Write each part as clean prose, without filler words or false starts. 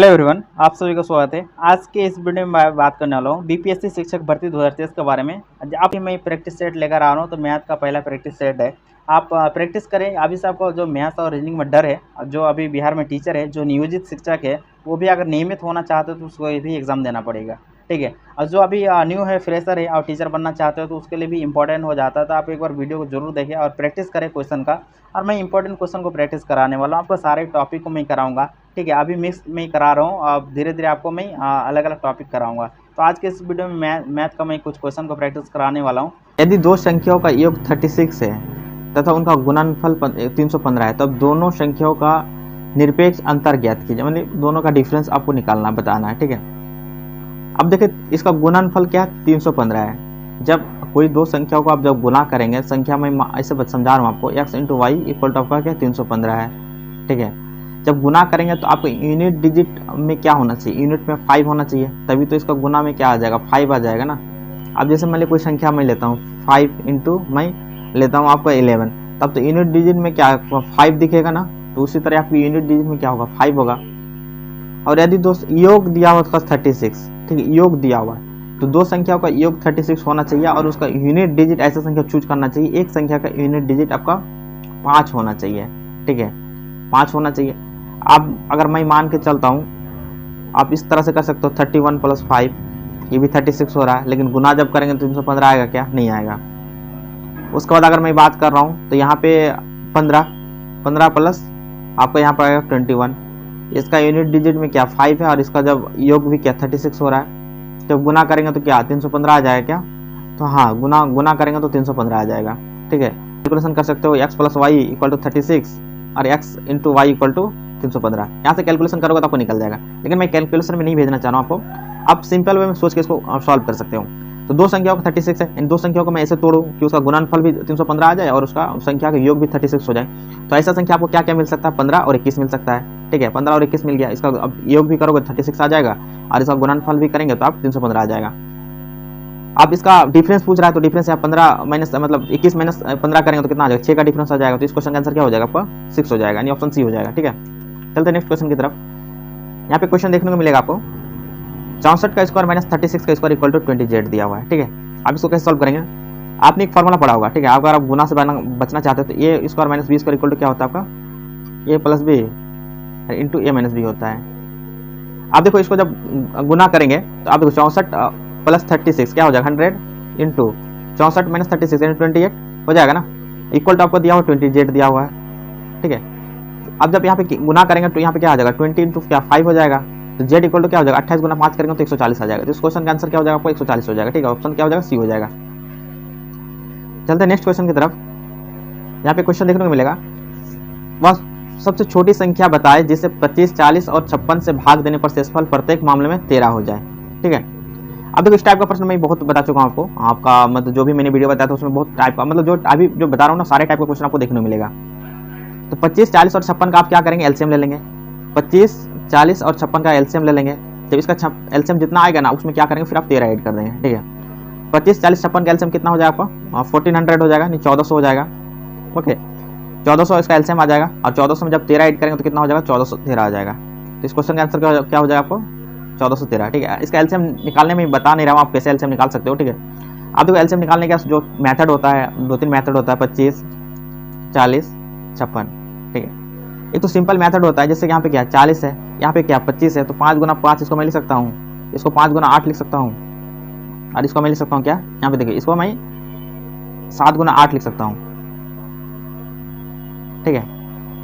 Everyone, आप सभी का स्वागत है। आज के इस वीडियो में मैं बात करने वाला हूँ बीपीएससी शिक्षक भर्ती 2023 के बारे में। आप ही मैं प्रैक्टिस सेट लेकर आ रहा हूँ, तो मैथ का पहला प्रैक्टिस सेट है। आप प्रैक्टिस करें। अभी से आपको जो मैथ और रीजनिंग में डर है, जो अभी बिहार में टीचर है, जो नियोजित शिक्षक है, वो भी अगर नियमित होना चाहते हो तो उसको भी एग्ज़ाम देना पड़ेगा, ठीक है। और जो अभी न्यू है, फ्रेशर है और टीचर बनना चाहते हो तो उसके लिए भी इंपॉर्टेंट हो जाता है। तो आप एक बार वीडियो को जरूर देखें और प्रैक्टिस करें क्वेश्चन का। और मैं इंपॉर्टेंट क्वेश्चन को प्रैक्टिस कराने वाला हूँ, आपको सारे टॉपिक को मैं कराऊंगा, ठीक है। अभी मिक्स में करा रहा हूँ, अब धीरे धीरे आपको मैं अलग अलग टॉपिक कराऊंगा। तो आज के इस वीडियो में मैथ का मैं कुछ क्वेश्चन को प्रैक्टिस कराने वाला हूँ। यदि दो संख्याओं का योग 36 है तथा उनका गुणनफल 315 है, तब दोनों संख्याओं का निरपेक्ष अंतर ज्ञात कीजिए। मतलब दोनों का डिफरेंस आपको निकालना बताना है, ठीक है। अब देखिए, इसका गुणनफल क्या है, 315 है। जब कोई दो संख्याओं को आप जब गुना करेंगे, संख्या में ऐसे समझा रहा हूँ आपको, x into Y equal to आपका क्या 315 है, ठीक है। जब गुना करेंगे तो आपको यूनिट डिजिट में क्या होना चाहिए, यूनिट में 5 होना चाहिए, तभी तो इसका गुना में क्या आ जाएगा, 5 आ जाएगा ना। अब जैसे मान ली कोई संख्या मैं लेता हूँ 5 इंटू मैं लेता हूँ आपका 11, तब तो यूनिट डिजिट में क्या 5 दिखेगा ना। तो उसी तरह आपकी यूनिट डिजिट में क्या होगा, 5 होगा। और यदि दोस्त योग दिया हुआ उसका 36, ठीक है, योग दिया हुआ है, तो दो संख्याओं का योग 36 होना चाहिए और उसका यूनिट डिजिट ऐसा संख्या चूज करना चाहिए, एक संख्या का यूनिट डिजिट आपका 5 होना चाहिए, ठीक है, 5 होना चाहिए। आप अगर मैं मान के चलता हूँ, आप इस तरह से कर सकते हो, 31 प्लस 5, ये भी 36 हो रहा है, लेकिन गुना जब करेंगे तो 315 आएगा क्या, नहीं आएगा। उसके बाद अगर मैं बात कर रहा हूँ तो यहाँ पे 15 प्लस आपका यहाँ पर आएगा 21, इसका यूनिट डिजिट में क्या 5 है और इसका जब योग भी क्या 36 हो रहा है। जब गुना करेंगे तो क्या 315 आ जाएगा क्या, तो हाँ, गुना करेंगे तो 315 आ जाएगा, ठीक है। कैलकुलेशन कर सकते हो, x plus Y equal to 36 और x into Y equal to 315। यहाँ से कैलकुलेशन करोगे तो आपको निकल जाएगा, लेकिन मैं कैलकुलेशन में नहीं भेजना चाह रहा हूँ आपको। आप सिंपल वे में सोच के इसको सॉल्व कर सकते हो। तो दो संख्याओं का 36 है, इन दो संख्याओं को मैं ऐसे तोड़ूं कि उसका गुणनफल भी 315 आ जाए और उसका संख्या का योग भी 36 हो जाए। तो ऐसा संख्या आपको क्या क्या मिल सकता है, 15 और 21 मिल सकता है, ठीक है। 15 और 21 मिल गया, इसका अब योग भी करोगे 36 आ जाएगा और इसका गुणनफल भी करेंगे तो आप 315 आ जाएगा। आप इसका डिफरेंस पूछ रहा है, तो डिफरेंस यहाँ 15 माइनस मतलब 21 माइनस 15 करेंगे तो कितना आ जाएगा, 6 का डिफरेंस आ जाएगा। तो इस क्वेश्चन का आंसर क्या हो जाएगा आपका, 6 हो जाएगा, यानी ऑप्शन सी हो जाएगा, ठीक है। चलते नेक्स्ट क्वेश्चन की तरफ। यहाँ पे क्वेश्चन देखने को मिलेगा आपको, 64 का स्क्वायर माइनस 36 का स्क्वायर इक्वल टू 20z दिया हुआ है, ठीक है। आप इसको कैसे सॉल्व करेंगे, आपने एक फॉर्मूला पढ़ा होगा, ठीक है। अगर आप गुना से बचना चाहते हो तो a square minus b square equal to क्या होता है आपका, a plus b into a minus b होता है। आप देखो, इसको जब गुना करेंगे तो आप देखो 64 प्लस 36 क्या हो जाएगा, 100 इंटू 64 माइनस 36 यानी 28 हो जाएगा ना। इक्वल टू आपको दिया हुआ 20z दिया हुआ है, ठीक है। अब जब यहाँ पे गुना करेंगे तो यहाँ पे क्या आ जाएगा, 20 इंटू क्या 5 हो जाएगा, तो z इक्वल टू क्या हो जाएगा, 28 गुना 5 करेंगे तो 140 आ जाएगा। तो इस क्वेश्चन का आंसर क्या हो जाएगा आपको, 140 हो जाएगा, ठीक है। ऑप्शन क्या हो जाएगा, सी हो जाएगा। चलते हैं नेक्स्ट क्वेश्चन की तरफ। यहाँ पे क्वेश्चन देखने को मिलेगा, वह सबसे छोटी संख्या बताए जिसे 25, 40 और 56 से भाग देने पर शेषफल प्रत्येक मामले में 13 हो जाए, ठीक है। अब देखो, इस टाइप का प्रश्न मैं बहुत बता चुका हूँ आपको, आपका मतलब जो भी मैंने वीडियो बताया था उसमें बहुत टाइप का, मतलब जो अभी जो बता रहा हूँ ना, सारे टाइप का क्वेश्चन आपको देखने को मिलेगा। तो 25, 40 और 56 का आप क्या करेंगे, एलसीएम ले लेंगे। 25, 40 और 56 का एलसीएम ले लेंगे। जब इसका एलसीएम जितना आएगा ना, उसमें क्या करेंगे, फिर आप 13 ऐड कर देंगे, ठीक है। 25, 40, 56 का एलसीएम कितना हो जाएगा आपका, 1400 हो जाएगा, नहीं 1400 हो जाएगा, ओके। 1400 इसका एलसीएम आ जाएगा और 1400 में जब 13 ऐड करेंगे तो कितना हो जाएगा, 1413 आ जाएगा। तो इस क्वेश्चन का आंसर क्या हो जाएगा आपको, 1413, ठीक है। इसका एलसीएम निकालने में बता नहीं रहा हूँ, आप कैसे एलसीएम निकाल सकते हो, ठीक है। आप देखो, एलसीएम निकालने का जो मेथड होता है, 2-3 मेथड होता है, 25, 40, 56, ठीक है। एक तो सिंपल मेथड होता है, जैसे यहाँ पे क्या 40 है, यहाँ पे क्या 25 है, तो 5 गुना 5 इसको मैं लिख सकता हूँ, इसको 5 गुना 8 लिख सकता हूँ, और इसको मैं लिख सकता हूँ क्या, यहाँ पे देखिए, इसको मैं 7 गुना 8 लिख सकता हूँ, ठीक है।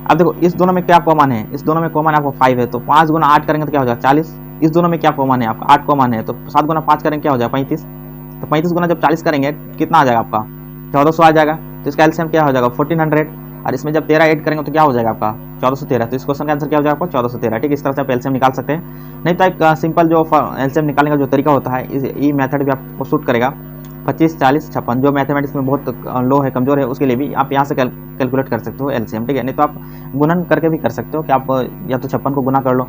अब देखो, इस दोनों में क्या कॉमन है, इस दोनों में कॉमन आपको 5 है, तो 5 गुना 8 करेंगे तो क्या हो जाएगा, 40। इस दोनों में क्या कॉमन है आपका, 8 कॉमन है, तो 7 गुना 5 करेंगे क्या हो जाएगा, 35। तो 35 गुना जब 40 करेंगे कितना आ जाएगा आपका, 1400 आ जाएगा। तो इसका एलसीएम क्या हो जाएगा, 1400, और इसमें जब 13 ऐड करेंगे तो क्या हो जाएगा आपका, 1413। तो इस क्वेश्चन का आंसर क्या हो जाएगा आपको, 1413, ठीक है। इस तरह से आप एलसीएम निकाल सकते हैं। नहीं तो एक सिंपल जो एलसीएम निकालने का जो तरीका होता है, ये मेथड भी आपको सूट करेगा। 25, 40, 56 जो मैथमेटिक्स में बहुत लो है, कमजोर है, उसके लिए भी आप यहाँ से कैलकुलेट कर सकते हो एलसीएम, ठीक है। नहीं तो आप गुणन करके भी कर सकते हो कि आप या तो 56 को गुना कर लो,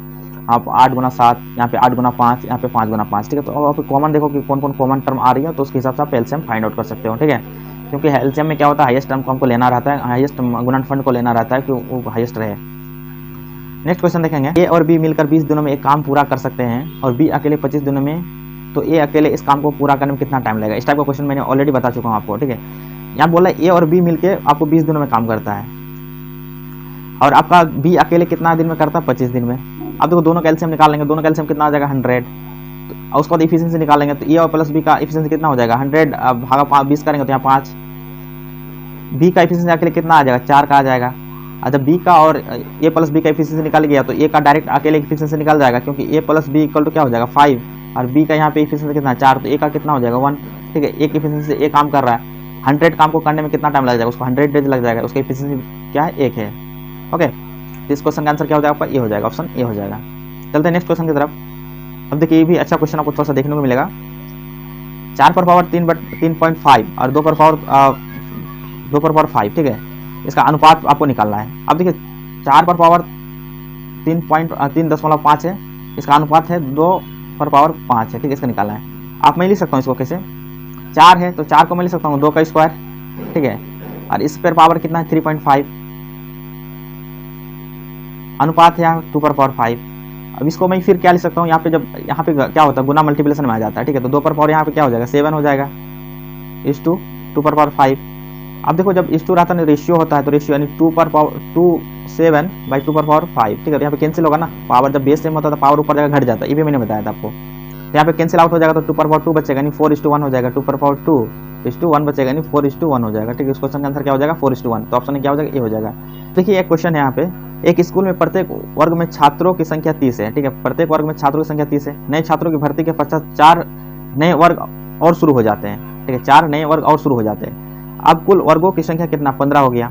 आप 8 गुना 7, यहाँ पे 8 गुना 5, यहाँ पे 5 गुना 5, ठीक है। तो आप कॉमन देखो कि कौन कौन कॉमन टर्म आ रही है, तो उसके हिसाब से आप एलसीएम फाइंड आउट कर सकते हो, ठीक है। क्योंकि एलसीएम में क्या होता है, हाईएस्ट टर्म को हमको लेना रहता है, हाईएस्ट गुणनफल को लेना रहता है कि वो हाईएस्ट रहे। नेक्स्ट क्वेश्चन देखेंगे, ए और बी मिलकर 20 दिनों में एक काम पूरा कर सकते हैं और बी अकेले 25 दिनों में, तो ए अकेले इस काम को पूरा करने में कितना टाइम लगेगा। इस टाइप का क्वेश्चन मैंने ऑलरेडी बता चुका हूँ आपको, ठीक है। यहाँ बोला ए और बी मिलके आपको 20 दिनों में काम करता है और आपका बी अकेले कितना दिन में करता है, 25 दिन में। अब देखो दोनों कैल्शियम निकाल लेंगे, दोनों कैल्शियम कितना हो जाएगा, 100। तो उसके बाद इफिशिएंसी निकालेंगे, तो ए और प्लस बी का इफिशिएंसी कितना हो जाएगा, 100 भागा 20 करेंगे तो यहाँ 5। बी का इफिशिएंसी अकेले कितना आ जाएगा, 4 का आ जाएगा। जब बी का और ए प्लस बी का इफिशिएंसी निकाल गया तो ए का डायरेक्ट अकेले इफिशिएंसी निकल जाएगा, क्योंकि ए प्लस बी इक्वल टू क्या हो जाएगा, 5, और बी का यहाँ पे इफिशिएंसी कितना है, 4, तो ए का कितना हो जाएगा, 1। ठीक है, एक इफिशिएंसी से ए काम कर रहा है, 100 काम को करने में कितना टाइम लग जाएगा, उसको 100 डेज लग जाएगा, उसका इफिशिएंसी क्या है, 1 है। ओके, तो इस क्वेश्चन का आंसर क्या हो जाएगा आपका, ए हो जाएगा, ऑप्शन ए हो जाएगा। चलते हैं नेक्स्ट क्वेश्चन की तरफ। अब देखिए ये भी अच्छा क्वेश्चन आपको थोड़ा सा देखने को मिलेगा। 4 पर पावर 3.5 और 2 पर पावर 5, ठीक है, इसका अनुपात आपको निकालना है। अब देखिए 4 पर पावर 3.5 है, इसका अनुपात है 2 पर पावर 5 है, ठीक है, इसका निकालना है। आप मैं लिख सकता हूँ इसको कैसे, 4 है तो 4 को मैं लिख सकता हूँ 2 का स्क्वायर, ठीक है, और इस पर पावर कितना है, 3.5, अनुपात है यहाँ 2 पर पावर 5। अब इसको मैं फिर क्या लिख सकता हूँ, यहाँ पे जब यहाँ पे क्या होता है, गुना मल्टीप्लिकेशन में आ जाता है, ठीक है, तो 2 पर पावर यहाँ पे क्या हो जाएगा, 7 हो जाएगा, इस 2 पर पावर 5। अब देखो जब इस 2 रहता है ना, रेशियो होता है, तो रेशियो यानी 2 पर पावर 7 बाई 2 पर पावर 5, ठीक है, तो यहाँ पे कैंसिल होगा ना, पावर जब बेस सेम होता है तो पावर ऊपर जाएगा, घट जाता है, ये भी मैंने बताया था आपको। तो यहाँ पे कैंसिल आउट हो जाएगा, तो 2 पर पावर 2 बचेगा, यानी 4:1 हो जाएगा, 2 पर पावर 2:1 बचेगा, यानी 4:1 हो जाएगा, ठीक है। इस क्वेश्चन का आंसर क्या हो जाएगा, 4:1, तो ऑप्शन क्या हो जाएगा, ए हो जाएगा। देखिए एक क्वेश्चन है यहाँ पे, एक स्कूल में प्रत्येक वर्ग में छात्रों की संख्या 30 है, ठीक है, प्रत्येक वर्ग में छात्रों की संख्या 30 है। नए छात्रों की भर्ती के पश्चात 4 नए वर्ग और शुरू हो जाते हैं, ठीक है, 4 नए वर्ग और शुरू हो जाते हैं। अब कुल वर्गों की संख्या कितना, 15 हो गया,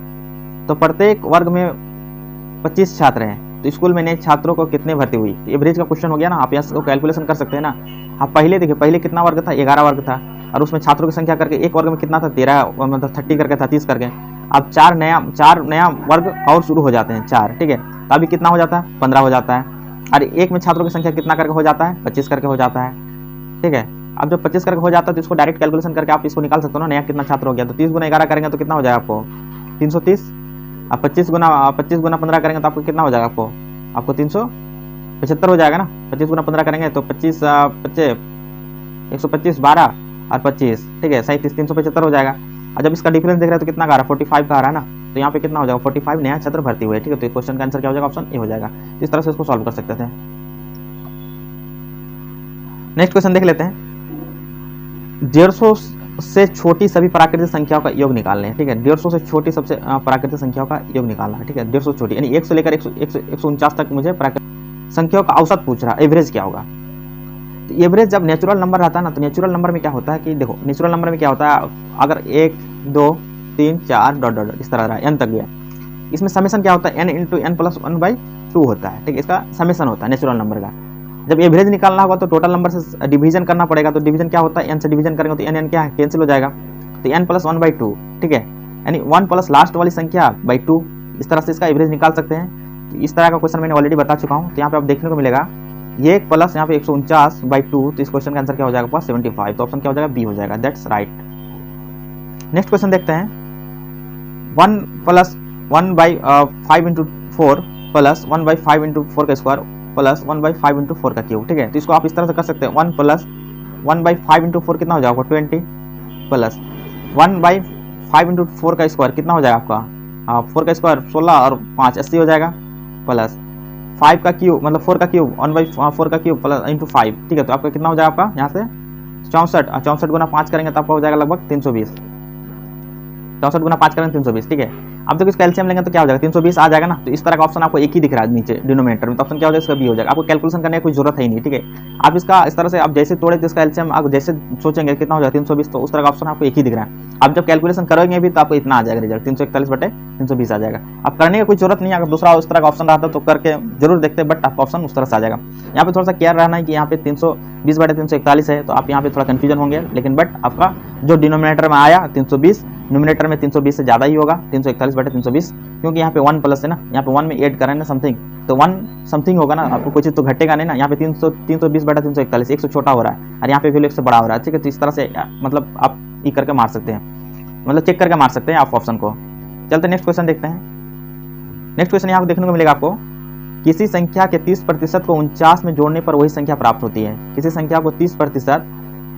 तो प्रत्येक वर्ग में 25 छात्र हैं, तो स्कूल में नए छात्रों को कितने भर्ती हुई, एवरेज का क्वेश्चन हो गया ना, आप यहाँ कैलकुलेशन कर सकते हैं ना। आप पहले देखिए, पहले कितना वर्ग था, 11 वर्ग था, और उसमें छात्रों की संख्या करके एक वर्ग में कितना था, 13, मतलब 30 करके था, 30 करके। अब 4 नया वर्ग और शुरू हो जाते हैं, 4, ठीक है, तो अभी कितना हो जाता है, 15 हो जाता है, और एक में छात्रों की संख्या कितना करके हो जाता है, 25 करके हो जाता है, ठीक है। अब जब 25 करके हो जाता है तो इसको डायरेक्ट कैलकुलेशन करके आप इसको निकाल सकते हो ना, नया कितना छात्र हो गया, तो 30 गुना 11 करेंगे तो कितना हो जाएगा आपको, 330। अब 25 गुना 15 करेंगे तो आपको कितना हो जाएगा, आपको 375 हो जाएगा ना। 25 गुना 15 करेंगे तो 25 125, 12 और 25, ठीक है, 37, 375 हो जाएगा। और जब इसका डिफरेंस देख रहे हैं तो कितना का आ रहा है, 45 का आ रहा है ना, तो यहाँ पे कितना हो जाएगा, 45 नया छात्र भर्ती हुए, ठीक है। तो क्वेश्चन का आंसर क्या हो जाएगा, ऑप्शन ए हो जाएगा। इस तरह से इसको सॉल्व कर सकते थे। नेक्स्ट क्वेश्चन देख लेते हैं, 150 से छोटी सभी प्राकृतिक संख्याओं का योग निकालना है, ठीक है, 150 से छोटी सबसे प्राकृतिक संख्याओं का योग निकालना है, ठीक है, 150 छोटी यानी 1 से लेकर 149 तक मुझे प्राकृतिक संख्याओं का औसत पूछ रहा है, एवरेज क्या होगा। तो एवरेज जब नेचुरल नंबर रहता है ना, तो नेचुरल नंबर में क्या होता है कि देखो, नेचुरल नंबर में क्या होता है, अगर 1 2 3 4 डॉट डॉट इस तरह रहा n तक गया, इसमें समेशन क्या होता है, n × n + 1/2 होता है, ठीक है, इसका समेशन होता है नेचुरल नंबर का। जब एवरेज निकालना होगा तो टोटल नंबर से डिवीजन करना पड़ेगा, तो डिवीजन क्या होता है, n से डिवीजन करेंगे तो n क्या है, कैंसिल हो जाएगा, तो n + 1/2, ठीक है, यानी 1 प्लस लास्ट वाली संख्या बाई 2, इस तरह से इसका एवरेज निकाल सकते हैं। तो इस तरह का क्वेश्चन मैंने ऑलरेडी बता चुका हूँ। तो यहाँ पे आप देखने को मिलेगा ये 1 प्लस यहाँ पे 149/2, तो इस क्वेश्चन का आंसर क्या हो जाएगा, 75, तो ऑप्शन क्या हो जाएगा, बी हो जाएगा, दैट्स राइट। नेक्स्ट क्वेश्चन देखते हैं, 1 + 1/5 × 4 प्लस 1/5 × 4 का स्क्वायर प्लस 1/5 × 4 का क्यूब, ठीक है। तो इसको आप इस तरह से कर सकते हैं, 1 + 1/5 × 4 कितना हो जाएगा, 20 प्लस 1/5 × 4 का स्क्वायर कितना हो जाएगा आपका, 4 का स्क्वायर 16 और 5 80 हो जाएगा, प्लस 5 का क्यूब मतलब 4 का क्यूब 1/4 का क्यूब प्लस × 5, ठीक है। तो आपका कितना हो जाएगा, आपका यहाँ से 64 गुना 5 करेंगे तो आपका हो जाएगा लगभग 320, 64 गुना 5 करेंगे 320, ठीक है। अब देखो इसका एलसीएम लेंगे तो क्या हो जाएगा, 320 आ जाएगा ना। तो इस तरह का ऑप्शन आपको एक ही दिख रहा है नीचे डिनोमिनेटर में, तो ऑप्शन क्या हो जाएगा, इसका बी हो जाएगा। आपको कैलकुलेशन करने की कोई जरूरत है ही नहीं, ठीक है। आप इसका इस तरह से आप जैसे तोड़े तो इसका एलसीएम आप जैसे सोचेंगे कितना हो जाएगा 320, तो उस तरह का ऑप्शन आपको एक ही दिख रहा है। आप जब कैलकुलेशन करोगे भी तो आपको इतना आ जाएगा रिजल्ट, 341/320 आ जाएगा। आप करने की कोई जरूरत नहीं है, अगर दूसरा उस तरह का ऑप्शन रहता तो करके जरूर देखते, बट आपका ऑप्शन उस तरह से आ जाएगा। यहाँ पे थोड़ा सा केयर रहना है कि यहाँ पे 320/341 है, तो आप यहाँ पे थोड़ा कंफ्यूजन होंगे, लेकिन बट आपका जो डिनोमिनेटर में आया 320, न्यूमिनेटर में 320 से ज़्यादा ही होगा, 341/320, क्योंकि यहाँ पे 1 प्लस है ना, यहाँ पे 1 में ऐड करें ना समथिंग, तो 1 समथिंग होगा ना, आपको कोई चीज़ तो घटेगा नहीं ना। यहाँ पे 320/341 1 से छोटा हो रहा है और यहाँ पे वैल्यू 1 से बड़ा हो रहा है, ठीक है। तो इस तरह से मतलब आप ये करके मार सकते हैं, मतलब चेक करके मार सकते हैं आप ऑप्शन को। चलते नेक्स्ट क्वेश्चन देखते हैं। नेक्स्ट क्वेश्चन यहाँ देखने को मिलेगा आपको, किसी संख्या के 30% को 49 में जोड़ने पर वही संख्या प्राप्त होती है। किसी संख्या को 30%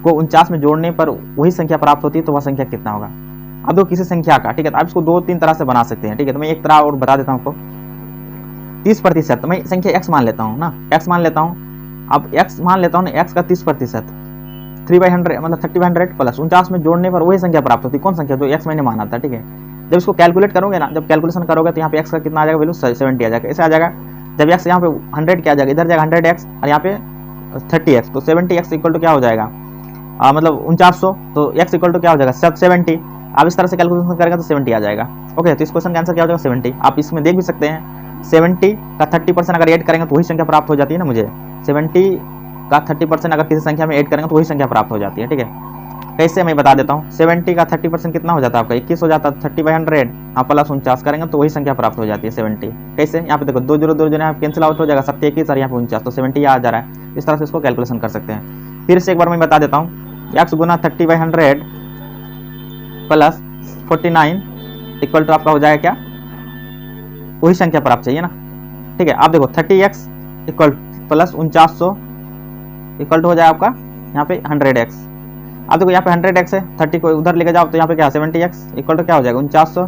को 49 में जोड़ने पर वही संख्या प्राप्त होती है, तो वह संख्या कितना होगा। अब देखो किसी संख्या का, ठीक है, तो आप इसको 2-3 तरह से बना सकते हैं, ठीक है। तो मैं एक तरह और बता देता हूँ आपको। 30%, तो मैं संख्या x मान लेता हूँ ना, x मान लेता हूँ। अब x मान लेता हूँ ना, x का 30% 3/100 मतलब 30/100 प्लस 49 में जोड़ने पर वही संख्या प्राप्त होती है। कौन संख्या, जो x मैंने माना था, ठीक है। जब इसको कैलकुलेट करोगे ना, जब कैलकुलेशन करोगे तो यहाँ पे x का कितना आ जाएगा, वैल्यू 70 आ जाएगा। ऐसे आ जाएगा जब x यहाँ पे 100 क्या आ जाएगा, इधर जाएगा 100x और यहाँ पे 30x, तो 70x इक्वल टू क्या हो जाएगा, मतलब 4900, तो x इक्वल टू क्या हो जाएगा 70। आप इस तरह से कैलकुलेशन करेंगे तो 70 आ जाएगा। ओके, तो इस क्वेश्चन का आंसर क्या हो जाएगा 70। आप इसमें देख भी सकते हैं 70 का 30% अगर ऐड करेंगे तो वही संख्या प्राप्त हो जाती है ना मुझे। 70 का 30% अगर किसी संख्या में ऐड करेंगे तो वही संख्या प्राप्त हो जाती है, ठीक है। कैसे मैं बता देता हूँ। 70 का 30% कितना हो जाता है आपका 21 हो जाता है। 30/100 आप प्लस 49 करेंगे तो वही संख्या प्राप्त हो जाती है 70। कैसे, यहाँ पे देखो 2 0 2 जो कैंसिल आउट हो जाएगा, 70 21 और यहाँ पे 49, तो 70 आ जा रहा है। इस तरह से इसको कैलकुलेशन कर सकते हैं। फिर से एक बार मैं बता देता हूँ, x गुना 30/100 प्लस 49 इक्वल टू आपका हो जाएगा क्या, वही संख्या प्राप्त चाहिए ना, ठीक है। आप देखो 30x equal plus 4900 equal to हो जाएगा आपका यहाँ पे 100x। आप देखो यहाँ पे 100x है, 30 को उधर लेके जाओ तो यहाँ पे क्या 70x इक्वल टू क्या हो जाएगा 4900।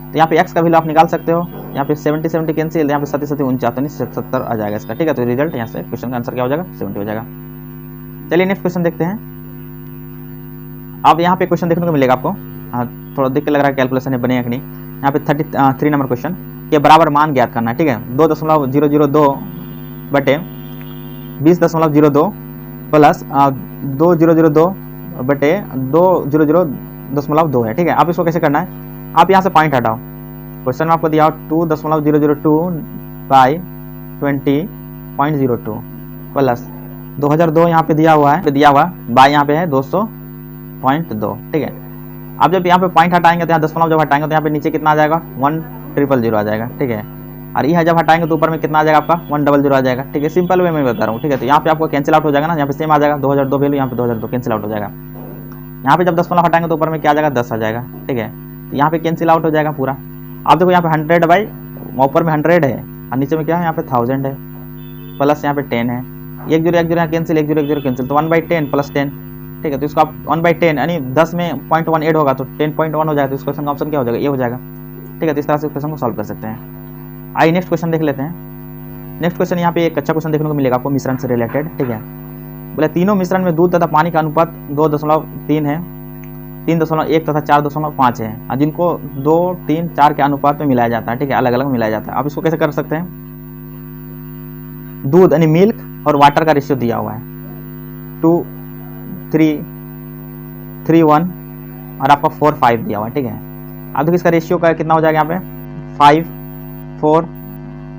तो यहाँ पे x का वैल्यू आप निकाल सकते हो। यहाँ पे 70 70 कैंसिल, यहाँ पे 70 70 49 70 आ जाएगा इसका, ठीक है। तो रिजल्ट यहाँ से क्वेश्चन का आंसर क्या हो जाएगा 70 हो जाएगा। चलिए नेक्स्ट क्वेश्चन देखते हैं। अब यहाँ पे क्वेश्चन देखने को मिलेगा आपको, थोड़ा देख के लग रहा है कैलकुलेशन है बनेगा कि नहीं। यहाँ पे 33 नंबर क्वेश्चन के बराबर मान ज्ञात करना है, ठीक है। 2.002 बटे 20.02 प्लस 2002 बटे 200.2 है, ठीक है। आप इसको कैसे करना है, आप यहाँ से पॉइंट हटाओ। क्वेश्चन में आपको दिया 2.002 बाई 20.02 प्लस 2002 यहाँ पे दिया हुआ बाई यहाँ पे है 200.2, ठीक है। आप जब यहाँ पे पॉइंट हटाएंगे तो यहाँ दशमलव जब हटाएंगे तो यहाँ पे नीचे कितना आ जाएगा 1000 आ जाएगा, ठीक है। और यह जब हटाएंगे तो ऊपर में कितना आ जाएगा आपका 100 आ जाएगा, ठीक है। सिंपल वे में बता रहा हूँ, ठीक है। तो यहाँ पे आपको कैंसिल आउट हो जाएगा ना, यहाँ पे सेम आ जाएगा 2002 वैल्यू, यहाँ पे 2002 कैंसिल आउट हो जाएगा। यहाँ पे जब दशमलव हटाएंगे तो ऊपर में क्या आ जाएगा 10 आ जाएगा, ठीक है। तो यहाँ पे कैंसिल आउट हो जाएगा पूरा। आप देखो यहाँ पे 100 बाई ऊपर में 100 है और नीचे में क्या है यहाँ पे 1000 है प्लस यहाँ पे 10 है, 1 0 1 0 कैंसिल, 1 0 1 0 कैंसिल, तो 1/10 प्लस 10, ठीक है। तो इसको आप 1/10 यानी 10 में 0.1 ऐड होगा तो 10.1 हो जाएगा। तो इस क्वेश्चन का ऑप्शन क्या हो जाएगा, ये हो जाएगा, ठीक है। तो इस तरह से क्वेश्चन को सॉल्व कर सकते हैं। आइए नेक्स्ट क्वेश्चन देख लेते हैं। नेक्स्ट क्वेश्चन यहाँ पे एक अच्छा क्वेश्चन देखने को मिलेगा आपको मिश्रण से रिलेटेड, ठीक है। बोले तीनों मिश्रण में दूध तथा पानी का अनुपात 2.3 है, 3.1 तथा 4.5 है, और जिनको 2 3 4 के अनुपात में मिलाया जाता है, ठीक है, अलग अलग मिलाया जाता है। आप इसको कैसे कर सकते हैं, दूध यानी मिल्क और वाटर का रेशियो दिया हुआ है 2 3 3 1 और आपका 4 5 दिया हुआ है, ठीक है। अब देखिए इसका रेशियो का कितना हो जाएगा, यहाँ पे 5 4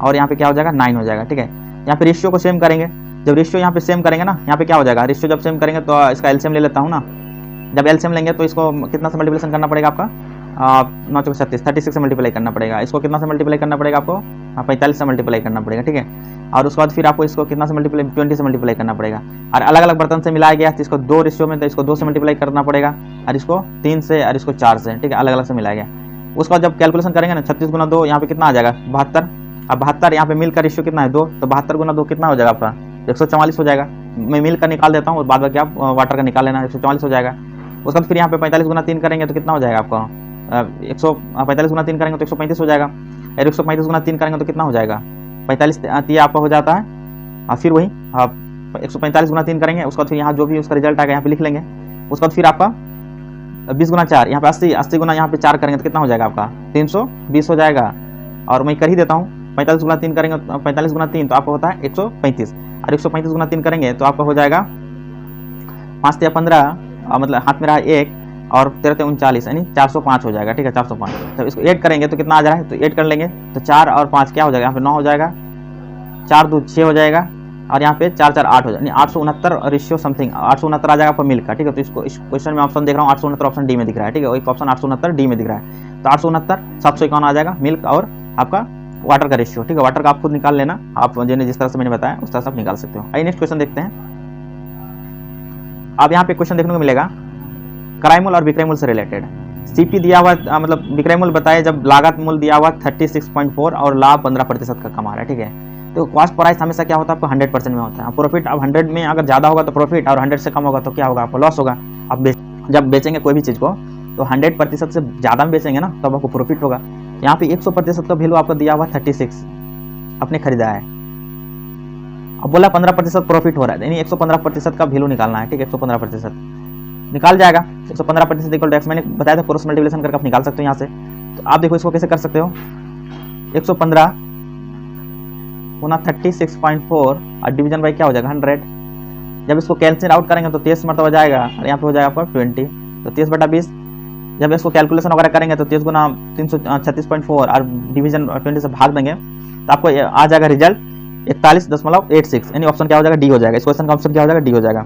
और यहाँ पे क्या हो जाएगा 9 हो जाएगा, ठीक है। यहाँ पे रेशियो को सेम करेंगे। जब रेशियो यहाँ पे सेम करेंगे ना, यहाँ पे क्या हो जाएगा, रेशियो जब सेम करेंगे तो इसका एलसीएम ले लेता हूँ ना। जब एलसीएम लेंगे तो इसको कितना से मल्टीप्लिकेशन करना पड़ेगा आपका 9 चौके 36 36 से मल्टीप्लाई करना पड़ेगा। इसको कितना से मल्टीप्लाई करना पड़ेगा आपको 45 से मल्टीप्लाई करना पड़ेगा, ठीक है। और उसके बाद फिर आपको इसको कितना से मल्टीप्लाई 20 से मल्टीप्लाई करना पड़ेगा। और अलग अलग बर्तन से मिलाया गया तो इसको 2 रेशियो में, तो इसको 2 से मल्टीप्लाई करना पड़ेगा और इसको 3 से और इसको 4 से, ठीक है, अलग अलग से मिलाया गया। उसके बाद जब कैलकुलेशन करेंगे ना 36 गुना 2 यहाँ पे कितना आ जाएगा 72। अब 72 यहाँ पे मिल्क का रेशियो कितना है 2, तो 72 गुना 2 कितना हो जाएगा आपका 144 हो जाएगा। मैं मिल्क का निकाल देता हूँ और बाद बाकी आप वाटर का निकाल लेना, 144 हो जाएगा। उसके बाद फिर यहाँ पे 45 गुना 3 करेंगे तो कितना हो जाएगा आपका 145 गुना 3 करेंगे तो 135 हो जाएगा। और 135 गुना 3 करेंगे तो कितना हो जाएगा 45 आपका हो जाता है। और फिर वही 145 गुना 3 करेंगे, उसके बाद फिर यहाँ जो भी उसका रिजल्ट आएगा यहाँ पे लिख लेंगे। उसके बाद फिर आपका 20 गुना 4 यहाँ पे 80 80 गुना यहाँ पे 4 करेंगे तो कितना हो जाएगा आपका 320 हो जाएगा। और मैं कर ही देता हूँ 45 गुना 3 करेंगे, 45 गुना 3 तो आपको होता है 135 और 135 गुना 3 करेंगे तो आपका हो जाएगा 5 या 15 मतलब हाथ में रहा 1 और 13 39 यानी 405 हो जाएगा, ठीक है 405। तो इसको ऐड करेंगे तो कितना आ जा रहा है, तो ऐड कर लेंगे तो 4 और 5 क्या हो जाएगा, यहाँ पे 9 हो जाएगा, 4 2 6 हो जाएगा और यहाँ पे 4 4 8 हो जाएगा, 869 रेशियो समथिंग 869 आ जाएगा आपको मिल्क का, ठीक है। तो इसको इस क्वेश्चन में ऑप्शन देख रहा हूँ 869 ऑप्शन डी में दिख रहा है, ठीक है। एक ऑप्शन 869 डी में दिख रहा है, तो 869 751 आ जाएगा मिल्क और आपका वाटर का रेशियो, ठीक है। वाटर का आप खुद निकाल लेना, आप जिस तरह से मैंने बताया उस तरह से आप निकाल सकते हो। आइए नेक्स्ट क्वेश्चन देखते हैं। अब यहाँ पे क्वेश्चन देखने को मिलेगा क्राइमूल और विक्रयमूल से रिलेटेड, सीपी दिया हुआ मतलब विक्रय मूल्य बताए जब लागत मूल्य दिया हुआ 36.4 और लाभ 15% का कमा रहा है, ठीक है। तो कॉस्ट प्राइस हमेशा क्या होता है आपको 100% में होता है। प्रॉफिट अब 100 में अगर ज़्यादा होगा तो प्रॉफिट, और 100 से कम होगा तो क्या होगा, आपको लॉस होगा। अब जब बेचेंगे कोई भी चीज़ को तो 100% से ज़्यादा में बेचेंगे ना तब आपको प्रॉफिट होगा। यहाँ पे 100% का वैल्यू आपको दिया हुआ 36 आपने खरीदा है, अब बोला 15% प्रॉफिट हो रहा है, यानी 115% का वैल्यू निकालना है, ठीक है। 115% निकाल जाएगा। 115% इक्वल टू एक्स, मैंने बताया था क्रॉस मल्टीप्लिकेशन करके आप निकाल सकते हो यहाँ से। तो आप देखो इसको कैसे कर सकते हो, 115 गुना 36.4 और डिवीजन बाई क्या हो जाएगा 100। जब इसको कैंसिल आउट करेंगे तो 30 मरतबा जाएगा और यहाँ पे हो जाएगा आपका 20, तो 30/20। जब इसको कैलकुलेशन वगैरह करेंगे तो 30 गुना 336.4 और डिवीजन 20 से भाग देंगे तो आपको आ जाएगा रिजल्ट 41.86, यानी ऑप्शन क्या हो जाएगा, डी हो जाएगा। इस क्वेश्चन का ऑप्शन क्या हो जाएगा, डी हो जाएगा,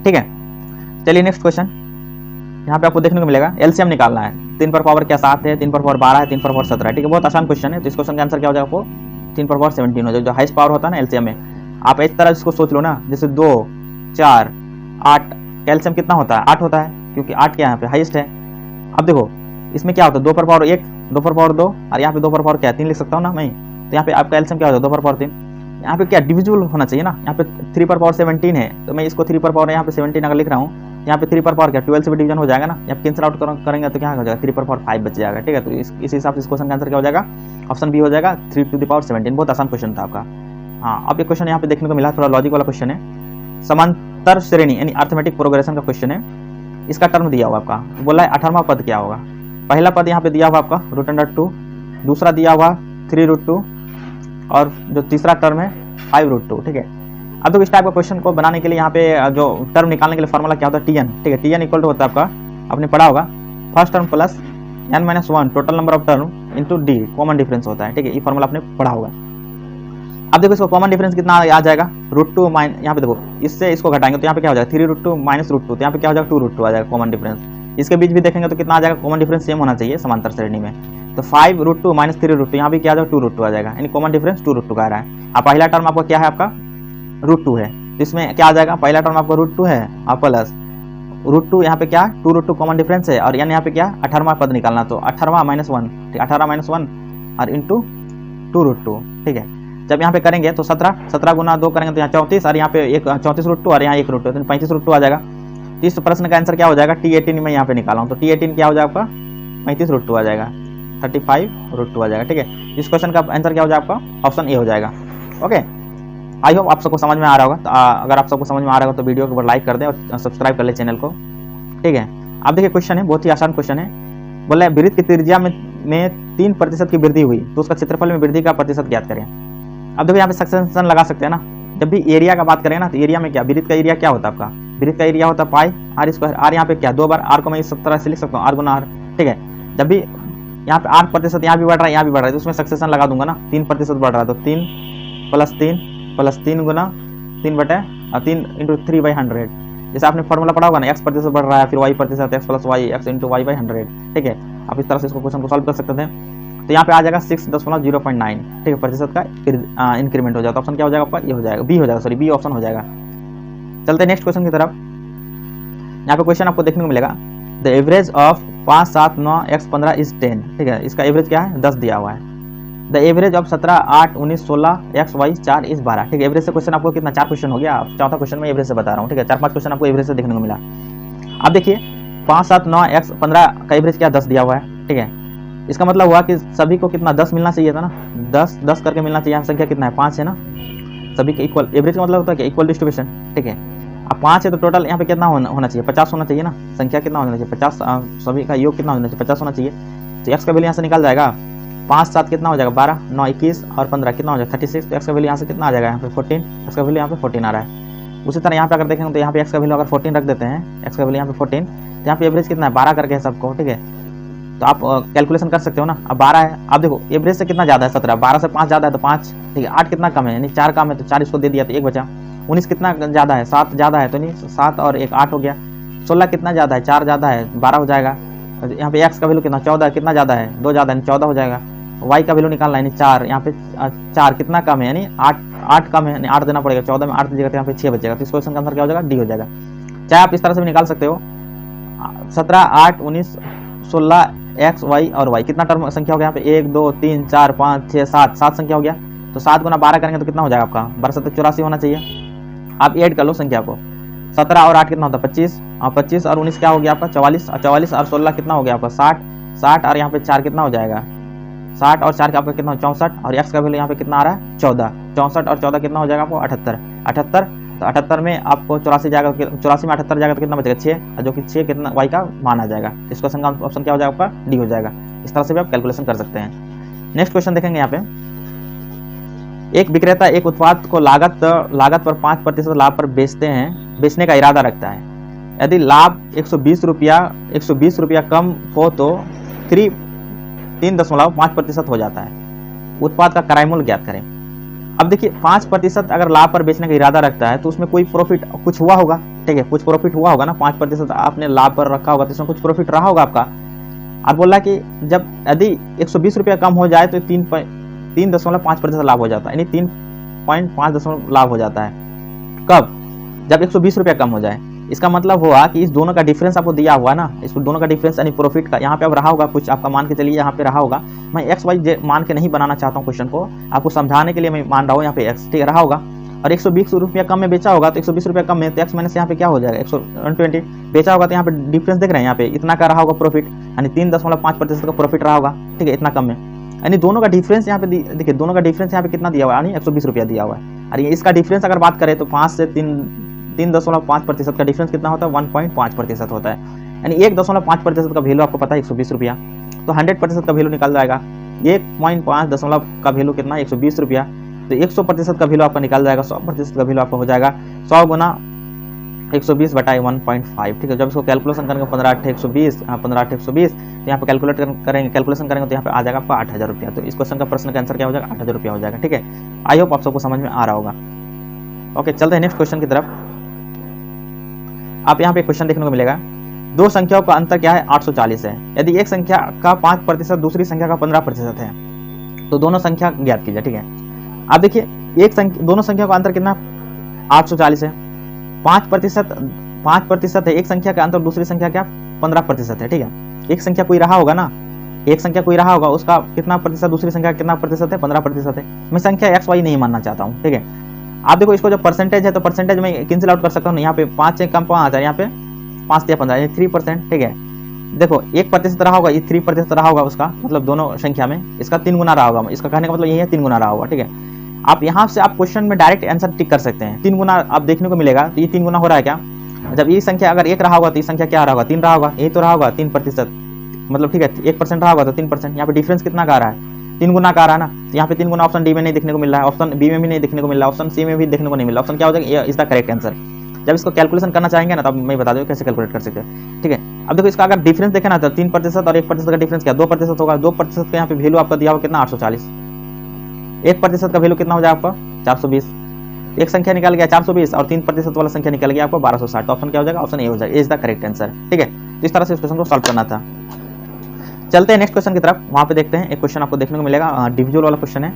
ठीक है। चलिए नेक्स्ट क्वेश्चन, यहाँ पे आपको देखने को मिलेगा एलसीएम निकालना है। 3 पर पावर क्या 7 है, 3 पर पावर 12 है, 3 पर पावर 17 है, ठीक है। बहुत आसान क्वेश्चन है। तो इस क्वेश्चन का आंसर क्या हो जाएगा, आपको 3 पर पावर 17 हो जाएगा, जो हाईएस्ट पावर होता है ना एलसीएम में। आप इस तरह इसको सोच लो ना, जैसे 2 4 8, एलसीएम कितना होता है 8 होता है, क्योंकि 8 क्या यहाँ पे हाईएस्ट है। अब देखो इसमें क्या होता है 2 पर पावर 1, 2 पर पावर 2 और यहाँ पे 2 पर पावर क्या 3 लिख सकता हूँ ना मैं। तो यहाँ पे आपका एलसीएम क्या होता है 2 पर पावर 3। यहाँ पे क्या डिविजिबल होना चाहिए ना, यहाँ पे 3 पर पावर 17 है तो मैं इसको 3 पर पावर यहाँ पे 17 अगर लिख रहा हूँ, यहाँ पे 3 पर पावर क्या 12 से भी डिवीजन हो जाएगा ना, यहाँ कैंसिल आउट करेंगे तो क्या हो जाएगा 3 पर पावर 5 बच जाएगा, ठीक है। तो इस हिसाब से इस क्वेश्चन का आंसर क्या हो जाएगा, ऑप्शन बी हो जाएगा 3 टू द पावर 17। बहुत आसान क्वेश्चन था आपका। हाँ, अब ये क्वेश्चन यहाँ पे देखने को मिला, थोड़ा लॉजिक वाला क्वेश्चन है। समांतर श्रेणी यानी अर्थमेटिक प्रोग्रेशन का क्वेश्चन है। इसका टर्म दिया हुआ आपका, बोला है 18वां पद क्या होगा। पहला पद यहाँ पे दिया हुआ आपका √2, दूसरा दिया हुआ 3√2 और जो तीसरा टर्म है 5√2, ठीक है। अब तो इस टाइप का क्वेश्चन को बनाने के लिए यहाँ पे जो टर्म निकालने के लिए फॉर्मूला क्या होता है TN, ठीक है। TN इक्वल टू होता है आपका, आपने पढ़ा होगा first term plus n-1 total number of term into D common difference होता है, ठीक है। ये फॉर्मूला आपने पढ़ा होगा। अब देखो इसको कॉमन डिफरेंस कितना आ जाएगा √2 माइन, यहाँ पे देखो इससे इसको घटाएंगे तो यहाँ पे क्या हो जाएगा 3√2 माइनस √2, तो यहाँ पे क्या हो जाएगा 2√2 आ जाएगा कॉमन डिफरेंस। इसके बीच भी देखेंगे तो कितना आ जाएगा, कॉमन डिफरेंस सेम होना चाहिए समांतर श्रेणी में। तो 5√2 माइनस 3√2, यहाँ भी क्या आ जाएगा 2√2 आ जाएगा, यानी कॉमन डिफरेंस 2√2 का आ रहा है। अब पहला टर्म आपका क्या है आपका √2 है, तो इसमें क्या आ जाएगा, पहला टर्म आपका √2 है और प्लस √2 यहाँ पे क्या 2√2 कॉमन डिफरेंस है, और यानी यहाँ पे क्या 18वां पद निकालना, तो 18वां माइनस 1, ठीक 18 माइनस 1 और इंटू 2√2, ठीक है। जब यहाँ पे करेंगे तो 17 गुना 2 करेंगे तो यहाँ 34 और यहाँ पे एक 34√2 और यहाँ 1√2, तो 35√2 आ जाएगा। तो इस प्रश्न का आंसर क्या हो जाएगा, T18 में यहाँ पे निकाला हूँ, तो T18 क्या हो जाएगा आपका 35√2 आ जाएगा, 35√2 आ जाएगा, ठीक है। इस क्वेश्चन का आंसर क्या हो जाएगा आपका, ऑप्शन ए हो जाएगा। ओके, आई होप आप सबको समझ में आ रहा होगा। तो अगर आप सबको समझ में आ रहा होगा तो वीडियो को लाइक कर दें और सब्सक्राइब कर ले चैनल को, ठीक है। अब देखिए क्वेश्चन है, बहुत ही आसान क्वेश्चन है। बोला वृत्त की त्रिज्या में 3% की वृद्धि हुई तो उसका क्षेत्रफल में वृद्धि का प्रतिशत ज्ञात करें। अब देखो यहाँ पे सक्सेशन लगा सकते हैं ना, जब भी एरिया का बात करें ना तो एरिया में क्या वृत्त का एरिया क्या होता है आपका, वृत्त का एरिया होता है पाई आर स्क्वायर। आर यहाँ पे क्या 2 बार, आर को मैं इस तरह से लिख सकता हूँ आर गुना आर, ठीक है। जब भी यहाँ पे 8% यहाँ भी बढ़ रहा है यहाँ भी बढ़ रहा है तो उसमें सक्सेशन लगा दूंगा ना, 3% बढ़ रहा है तो 3 + 3 गुना 3/3 इंटू 3/100। जैसे आपने फॉर्मूला पढ़ा होगा ना, x% बढ़ रहा है फिर y% x + y x into y/100, ठीक है। आप इस तरह से इसको क्वेश्चन को सॉल्व कर सकते थे। तो यहाँ पे आ जाएगा 6.09, ठीक है, प्रतिशत का इंक्रीमेंट हो जाएगा। तो ऑप्शन क्या हो जाएगा आपका, ये हो जाएगा, बी हो जाएगा, सॉरी बी ऑप्शन हो जाएगा। चलते हैं नेक्स्ट क्वेश्चन की तरफ। यहाँ पे क्वेश्चन आपको देखने को मिलेगा the average of 5 7 9 x 15 is 10, ठीक है। इसका एवरेज क्या है 10 दिया हुआ है। The average of 17 8 19 16 x y 4 is 12, ठीक है। एवरेज से क्वेश्चन आपको कितना 4 क्वेश्चन हो गया, चौथा क्वेश्चन में एवरेज से बता रहा हूँ, ठीक है। 4-5 क्वेश्चन आपको एवरेज से देखने को मिला। अब देखिए 5 7 9 x 15 का एवरेज क्या 10 दिया हुआ है, ठीक है। इसका मतलब हुआ कि सभी को कितना 10 मिलना चाहिए था ना, 10 करके मिलना चाहिए। यहाँ संख्या कितना है 5 है ना, सभी के इक्वल। एवरेज का मतलब होता है कि इक्वल डिस्ट्रीब्यूशन, ठीक है। अब 5 है तो टोटल यहाँ पे कितना होना चाहिए 50 होना चाहिए ना, संख्या कितना होना चाहिए 50, सभी का योग कितना होना चाहिए 50 होना चाहिए। तो एक्स का वैल्यू यहाँ से निकल जाएगा 5 7 कितना हो जाएगा 12 9 21 और 15 कितना हो जाएगा 36। तो एक्स का वैल्यू यहाँ से कितना आ जाएगा यहाँ पे 14, एक्स का वैल्यू यहाँ पे 14 आ रहा है। उसी तरह यहाँ पे अगर देखेंगे तो यहाँ पे एक्स का वैल्यू अगर 14 रख देते हैं, एक्स का वैल्यू यहाँ पे 14, तो यहाँ पे एवरेज कितना है 12 करके है सबको, ठीक है। तो आप कैलकुलेशन कर सकते हो ना। अब 12 है, आप देखो एवरेज से कितना ज़्यादा है 17, 12 से 5 ज़्यादा है तो 5, ठीक है। 8 कितना कम है यानी 4 कम है तो 4 इसको दे दिया तो 1 बचा। 19 कितना ज़्यादा है 7 ज़्यादा है तो नहीं 7 और 1 8 हो गया। 16 कितना ज़्यादा है 4 ज़्यादा है 12 हो जाएगा। यहाँ पे एक्स का वैल्यू कितना 14 कितना ज़्यादा है 2 ज़्यादा है 14 हो जाएगा। वाई का वैल्यू निकालना है यानी 4, यहाँ पे 4 कितना कम है यानी 8 कम है यानी 8 देना पड़ेगा। 14 में 8 दीजिएगा तो यहाँ पे 6 बचेगा। तो इस क्वेश्चन का आंसर क्या हो जाएगा डी हो जाएगा। चाहे आप इस तरह से भी निकाल सकते हो 17 8 19 16x y और y कितना टर्म संख्या हो गया यहाँ पे 1 2 3 4 5 6 7 7 संख्या हो गया। तो 7 गुना 12 करेंगे तो कितना हो जाएगा आपका 12 84 होना चाहिए। आप ऐड कर लो संख्या को, 17 और 8 कितना होता है 25 और 25 और 19 क्या हो गया आपका 44 और 44 और 16 कितना हो गया आपका 60 60 और यहाँ पे 4 कितना हो जाएगा 60 और 4 का आपका कितना 64 और x का वैल्यू यहाँ पे कितना आ रहा है 14 64 और 14 कितना हो जाएगा आपको 78 78 तो 78 में आपको 84 जाएगा 84 में 78 जाएगा तो कितना बचेगा 6 जो कि 6 कितना y का मान आ जाएगा। इसका ऑप्शन क्या हो जाएगा आपका डी हो जाएगा। इस तरह से भी आप कैलकुलेशन कर सकते हैं। नेक्स्ट क्वेश्चन देखेंगे यहाँ पे, एक विक्रेता एक उत्पाद को लागत पर 5% लाभ पर बेचने का इरादा रखता है। यदि लाभ 120 रुपया कम हो तो 3.5% हो जाता है। उत्पाद का क्रय मूल्य ज्ञात करें। अब देखिए 5% अगर लाभ पर बेचने का इरादा रखता है तो उसमें कोई प्रॉफिट कुछ हुआ होगा, ठीक है, कुछ प्रॉफिट हुआ होगा ना। 5% आपने लाभ पर रखा होगा तो इसमें कुछ प्रॉफिट रहा होगा आपका। आप बोल रहा है कि जब यदि 120 रुपया कम हो जाए तो 3.5% लाभ हो जाता है, यानी 3.5 लाभ हो जाता है। कब? जब 120 रुपया कम हो जाए। इसका मतलब हुआ कि इस दोनों का डिफरेंस आपको दिया हुआ ना, इस दोनों का डिफरेंस यानी प्रॉफिट का यहाँ पे अब रहा होगा कुछ आपका, मान के चलिए यहाँ पे रहा होगा। मैं एक्स वाई मान के नहीं बनाना चाहता हूँ क्वेश्चन को, आपको समझाने के लिए मैं मान रहा हूँ यहाँ पे एक्स, ठीक है, रहा होगा। और 120 रुपया कम में बेचा होगा तो 120 रुपया कम में तो एक्स माइनस यहाँ पे क्या हो जाएगा 120 बेचा होगा तो यहाँ पे डिफरेंस देख रहे हैं, यहाँ पे इतना का रहा होगा प्रॉफिट, यानी 3.5% का प्रॉफिट रहा होगा, ठीक है, इतना कम में। यानी दोनों का डिफरेंस यहाँ पे देखिए, दोनों का डिफरेंस यहाँ पे कितना दिया हुआ है, यानी 120 रुपया दिया हुआ है। और इसका डिफरेंस अगर बात करें तो 5 से 3.5% का डिफरेंस कितना होता है 1.5% होता है। यानी 1.5% का वैल्यू आपको पता है 120 रुपया, तो 100% का वैल्यू निकल जाएगा। 1.5 का वैल्यू कितना 120 रुपया, तो 100% का वैल्यू आपका निकल जाएगा, 100% का वैल्यू आपका हो जाएगा 100 गुना 120 बटा 1.5, ठीक है। जब इसको कैलकुलेशन करेंगे 15 8 120 15 8 120 तो यहाँ पे कैलकुलेशन करेंगे तो यहाँ पे आ जाएगा आपका 8000 रुपया। तो इस क्वेश्चन का प्रश्न का आंसर क्या हो जाएगा 8000 रुपया हो जाएगा, ठीक है। आई होप आप सबको समझ में आ रहा होगा। ओके, चलते हैं नेक्स्ट क्वेश्चन की तरफ। आप यहाँ पे क्वेश्चन देखने को मिलेगा, दो संख्याओं का अंतर क्या है 840 है। यदि एक संख्या का 5% दूसरी संख्या का 15% है तो दोनों संख्या ज्ञात कीजिए, ठीक है। आप देखिए दोनों संख्या का अंतर कितना 840 है, 5% है एक संख्या का अंतर, दूसरी संख्या क्या 15% है, ठीक है। एक संख्या कोई रहा होगा ना, एक संख्या कोई रहा होगा उसका कितना प्रतिशत, दूसरी संख्या कितना प्रतिशत है 15% है। मैं संख्या एक्स वाई नहीं मानना चाहता हूँ, ठीक है। आप देखो इसको जो परसेंटेज है तो परसेंटेज में कैंसिल आउट कर सकता हूँ, यहाँ पे 5 से कम 5 यहाँ पे 5 से 15 3%, ठीक है। देखो 1% रहा होगा, ये 3% रहा होगा उसका, मतलब दोनों संख्या में इसका 3 गुना रहा होगा। इसका कहने का मतलब यही है 3 गुना रहा होगा, ठीक है। आप यहाँ से आप क्वेश्चन में डायरेक्ट आंसर टिक कर सकते हैं। 3 गुना आप देखने को मिलेगा, तो ये 3 गुना हो रहा है क्या। जब ये संख्या अगर 1 रहा होगा तो ये संख्या क्या रहा होगा 3 रहा होगा, यही तो रहा होगा 3%, मतलब ठीक है 1% रहा होगा तो 3%। यहाँ पे डिफरेंस कितना का आ रहा है 3 गुना का आ रहा है ना, तो यहाँ पे 3 गुना ऑप्शन डी में नहीं देखने को मिल रहा है, ऑप्शन बी में भी नहीं देखने को मिल रहा है, ऑप्शन सी में भी देखने को नहीं मिल रहा। ऑप्शन क्या हो जाएगा इज द करेक्ट आंसर। जब इसको कैलकुलेशन करना चाहेंगे ना तब मैं बता दूँ कैसे कैलकुलेट कर सकते हैं, ठीक है। अब देखो इसका अगर डिफरेंस देखें ना तो 3% और 1% का डिफरेंस क्या 2% होगा। 2% का यहाँ पे वैल्यू आपका दिया हुआ कितना 840, 1% का वैल्यू कितना हो जाएगा आपका 420। एक संख्या निकल गया 420 और 3% वाला संख्या निकल गया आपको 1260। तो ऑप्शन क्या हो जाएगा ऑप्शन ए हो जाएगा, इज द करेक्ट आंसर, ठीक है। तो इस तरह से इस क्वेश्चन को सॉल्व करना था। चलते हैं नेक्स्ट क्वेश्चन की तरफ, वहां पे देखते हैं एक क्वेश्चन आपको देखने को मिलेगा, डिविजुअल वाला क्वेश्चन है।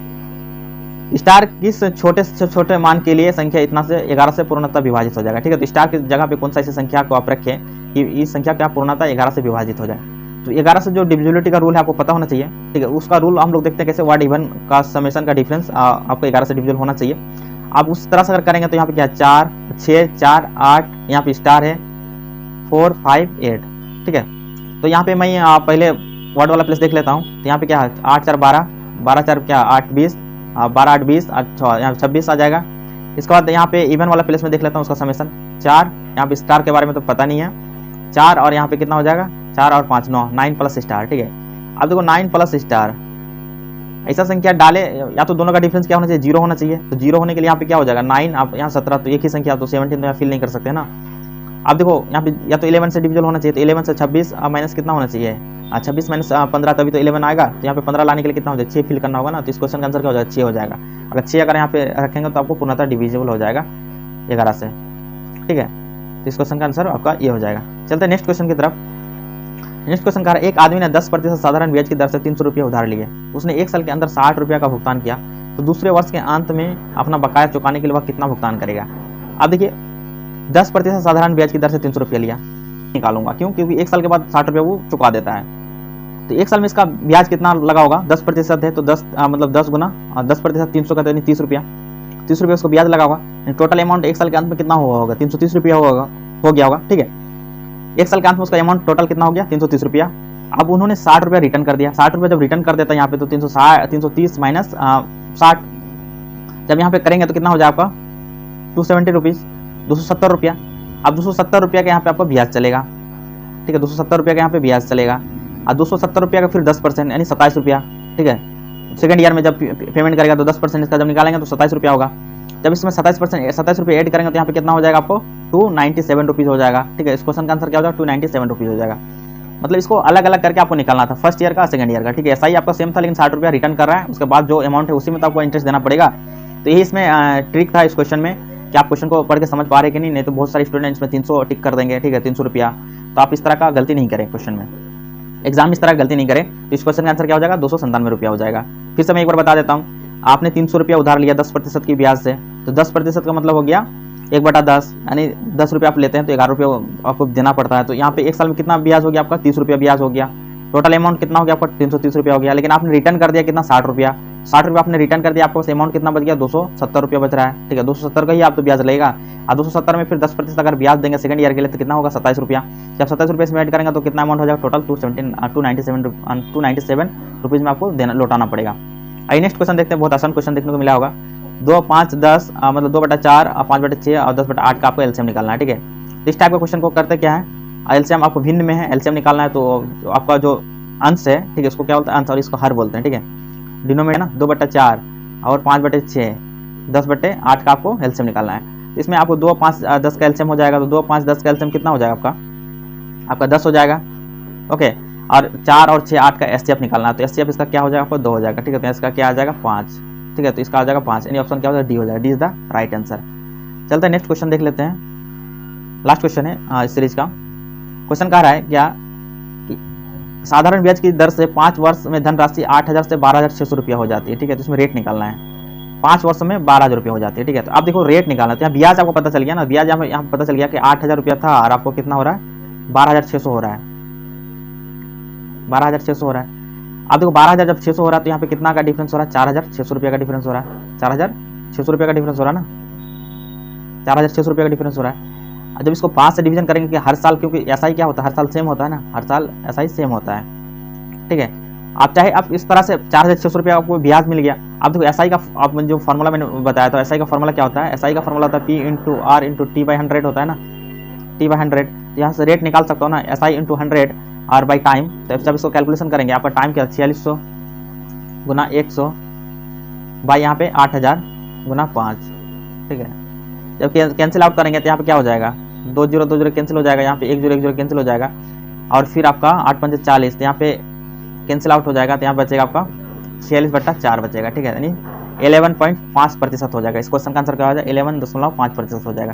स्टार किस छोटे से छोटे मान के लिए संख्या इतना से 11 से पूर्णतः विभाजित हो जाएगा, ठीक है। तो स्टार की जगह पे कौन सा ऐसी संख्या को आप रखें कि इस संख्या क्या पूर्णतः 11 से विभाजित हो जाए। तो 11 से जो डिविजिबिलिटी का रूल है आपको पता होना चाहिए, ठीक है। उसका रूल हम लोग देखते हैं कैसे, वाट इवन का समेशन का डिफरेंस आपको 11 से डिविजिबल होना चाहिए। आप उस तरह से अगर करेंगे तो यहाँ पे क्या 4 6 4 8, यहाँ पे स्टार है 4 5 8, ठीक है। तो यहाँ पे मैं पहले वर्ड वाला प्लेस देख लेता हूँ। तो यहाँ पे क्या है 8 4 12 12 4 क्या 8 20 12 8 20 यहाँ 26 आ जाएगा। इसके बाद यहाँ पे इवन वाला प्लेस में देख लेता हूँ उसका समेशन 4, यहाँ पे स्टार के बारे में तो पता नहीं है 4 और यहाँ पे कितना हो जाएगा 4 और 5 9 प्लस स्टार, ठीक है। अब देखो 9 प्लस स्टार ऐसा संख्या डाले, या तो दोनों का डिफरेंस क्या होना चाहिए 0 होना चाहिए। तो 0 होने के लिए यहाँ पे क्या हो जाएगा 9, आप यहाँ 17 तो एक ही संख्या, तो 17 तो यहाँ फिल नहीं कर सकते ना। आप देखो यहाँ पे या तो 11 से डिविजल होना चाहिए, तो 11 से 26 माइनस कितना होना चाहिए 26 माइनस 15 तभी तो 11 आएगा। तो यहाँ पे 15 लाने के लिए कितना हो जाएगा 6 फिल करना होगा ना। तो इस क्वेश्चन का आंसर क्या हो जाएगा 6 हो जाएगा। अगर 6 अगर यहाँ पे रखेंगे तो आपको पूर्णतः डिविजिबल हो जाएगा 11 से, ठीक है। तो इस क्वेश्चन का आंसर आपका ये हो जाएगा। चलते हैं नेक्स्ट क्वेश्चन की तरफ। नेक्स्ट क्वेश्चन कह रहा है एक आदमी ने 10% साधारण ब्याज की दर से 300 रुपये उधार लिए, उसने 1 साल के अंदर 60 रुपये का भुगतान किया, तो दूसरे वर्ष के अंत में अपना बकाया चुकाने के लिए वह कितना भुगतान करेगा। अब देखिए 10% साधारण ब्याज की दर से 300 रुपये लिया, निकालूंगा क्यों, क्योंकि 1 साल के बाद 60 रुपये वो चुका देता है। तो 1 साल में इसका ब्याज कितना लगा होगा, 10% है तो 10 मतलब 10 गुना 10% 300 का, यानी 30 रुपया, 30 रुपया उसको ब्याज लगा होगा। टोटल अमाउंट 1 साल के अंत में कितना हुआ होगा, 330 रुपया हो गया होगा, ठीक है। 1 साल के अंत में उसका अमाउंट टोटल कितना हो गया, 330 रुपया। अब उन्होंने 60 रुपया रिटर्न कर दिया, 60 रुपया जब रिटर्न कर देता है यहाँ पे तो 330 माइनस 60 जब यहाँ पे करेंगे तो कितना हो जाएगा आपका 270 रुपीज़, 270 रुपया। अब 270 रुपया का यहाँ पे आपको ब्याज चलेगा, ठीक है, 270 रुपया का यहाँ पे ब्याज चलेगा। और 270 रुपया का फिर 10% यानी 27 रुपया, ठीक है। सेकंड ईयर में जब पेमेंट करेगा तो 10% इसका जब निकालेंगे तो 27 रुपया होगा। जब इसमें 27 रुपये ऐड करेंगे तो यहाँ पे कितना हो जाएगा आपको 297 रुपीज़ हो जाएगा, ठीक है। इस क्वेश्चन का आंसर क्या हो जाएगा 297 रुपीज़ हो जाएगा। मतलब इसको अलग अलग करके आपको निकालना था, फर्स्ट ईयर का सेकंड ईयर का, ठीक है। ऐसा ही आपका सेम था लेकिन 60 रुपया रिटर्न कर रहा है, उसके बाद जो अमाउंट है उसी में तो आपको इंटरेस्ट देना पड़ेगा। तो यही इसमें ट्रिक था इस क्वेश्चन में कि आप क्वेश्चन को पढ़ के समझ पा रहे कि नहीं तो बहुत सारे स्टूडेंट इसमें 300 टिक कर देंगे, ठीक है, 300 रुपया। तो आप इस तरह का गलती नहीं करें क्वेश्चन में, एग्जाम में इस तरह गलती नहीं करें। तो इस क्वेश्चन का आंसर क्या हो जाएगा 297 रुपया हो जाएगा। फिर से मैं एक बार बता देता हूँ, आपने 300 रुपया उधार लिया 10% की ब्याज से, तो 10% का मतलब हो गया 1/10, यानी 10 रुपये आप लेते हैं तो 11 रुपये आपको देना पड़ता है। तो यहाँ पे 1 साल में कितना ब्याज हो गया आपका 30 रुपया ब्याज हो गया। टोटल अमाउंट कितना हो गया आपका 330 रुपया हो गया, लेकिन आपने रिटर्न कर दिया कितना 60 रुपया, 60 रुपया आपने रिटर्न कर दिया, आपको अमाउंट कितना बच गया 270 रुपया बच रहा है, ठीक है। 270 का ही आप तो ब्याज लगेगा, और 270 में फिर 10% अगर ब्याज देंगे सेकंड ईयर के लिए तो कितना होगा 27 रुपया। जब 27 रुपये इसमें ऐड करेंगे तो कितना अमाउंट हो जाएगा टोटल 297 रुपीज़ में आपको देना लौटाना पड़ेगा। आइए नेक्स्ट क्वेश्चन देखते हैं, बहुत आसान क्वेश्चन देखने को मिला होगा। 2, 5, 10 मतलब 2/4 और 5/6 और 10/8 का आपको एलसीएम निकालना है, ठीक है। इस टाइप का क्वेश्चन को करते क्या है, एलसीएम आपको भिन्न में है, एलसीएम निकालना है तो आपका जो अंश है, ठीक है, उसको क्या बोलते हैं अंश, और इसको हर बोलते हैं, ठीक है। डिनोमिनेटर ना 2/4 और 5/6 10/8 का आपको एलसीएम निकालना है। इसमें आपको 2, 5, 10 का एलसीएम हो जाएगा, तो 2, 5, 10 का एलसीएम कितना हो जाएगा आपका 10 हो जाएगा, ओके। और 4 और 6, 8 का एचसीएफ निकालना है, तो एचसीएफ इसका क्या हो जाएगा आपको 2 हो जाएगा, ठीक है। तो इसका क्या आ जाएगा 5, ठीक है, तो इसका आ जाएगा 5, यानी ऑप्शन क्या हो जाएगा डी हो जाएगा, D is the right answer. चलते हैं नेक्स्ट क्वेश्चन देख लेते हैं, लास्ट क्वेश्चन है इस सीरीज का। क्वेश्चन कह रहा है क्या साधारण ब्याज की दर से 5 वर्ष में धनराशि 8,000 से 12,600 रुपया हो जाती है, ठीक है। तो इसमें रेट निकालना है, 5 वर्ष में 12,000 रुपया हो जाती है, ठीक है। तो आप देखो रेट निकालना है, तो यहाँ ब्याज आपको पता चल गया ना, ब्याज यहाँ पता चल गया कि 8,000 रुपया था और आपको कितना हो रहा है 12,600 हो रहा है, 12,600 हो रहा है। आप देखो 12,000 जब 600 हो रहा है तो यहाँ पे कितना का डिफरेंस हो रहा है 4,600 रुपया का डिफरेंस हो रहा है, 4,600 रुपया का डिफरेंस हो रहा है ना, 4,600 रुपया का डिफरेंस हो रहा है। जब इसको 5 से डिवीजन करेंगे कि हर साल, क्योंकि ऐसा ही क्या होता है हर साल सेम होता है ना, हर साल ऐसा ही सेम होता है, ठीक है। आप चाहे आप इस तरह से 4,600 रुपया आपको ब्याज मिल गया। आप देखो एसआई का आप जो फॉर्मूला मैंने बताया था, एसआई का फॉर्मूला क्या होता है, एसआई का फॉर्मूला होता है P/R/T/100 होता है ना, T/100। यहाँ से रेट निकाल सकता हो ना, SI × 100 और बाई टाइम। तो जब इसको कैलकुलेशन करेंगे आपका टाइम क्या 4600 गुना 100 बाई यहाँ पे 8,000 गुना 5, ठीक है। जब कैंसिल आउट करेंगे तो यहाँ पे क्या हो जाएगा 2 0 2 0 कैंसिल हो जाएगा, यहाँ पे 1 0 1 0 कैंसिल हो जाएगा, और फिर आपका 8 5 40, तो यहाँ पे कैंसिल आउट हो जाएगा, तो यहाँ बचेगा आपका 46/4 बचेगा, ठीक है, यानी 11.5% हो जाएगा। इस क्वेश्चन का आंसर क्या हो जाएगा 11.5% हो जाएगा।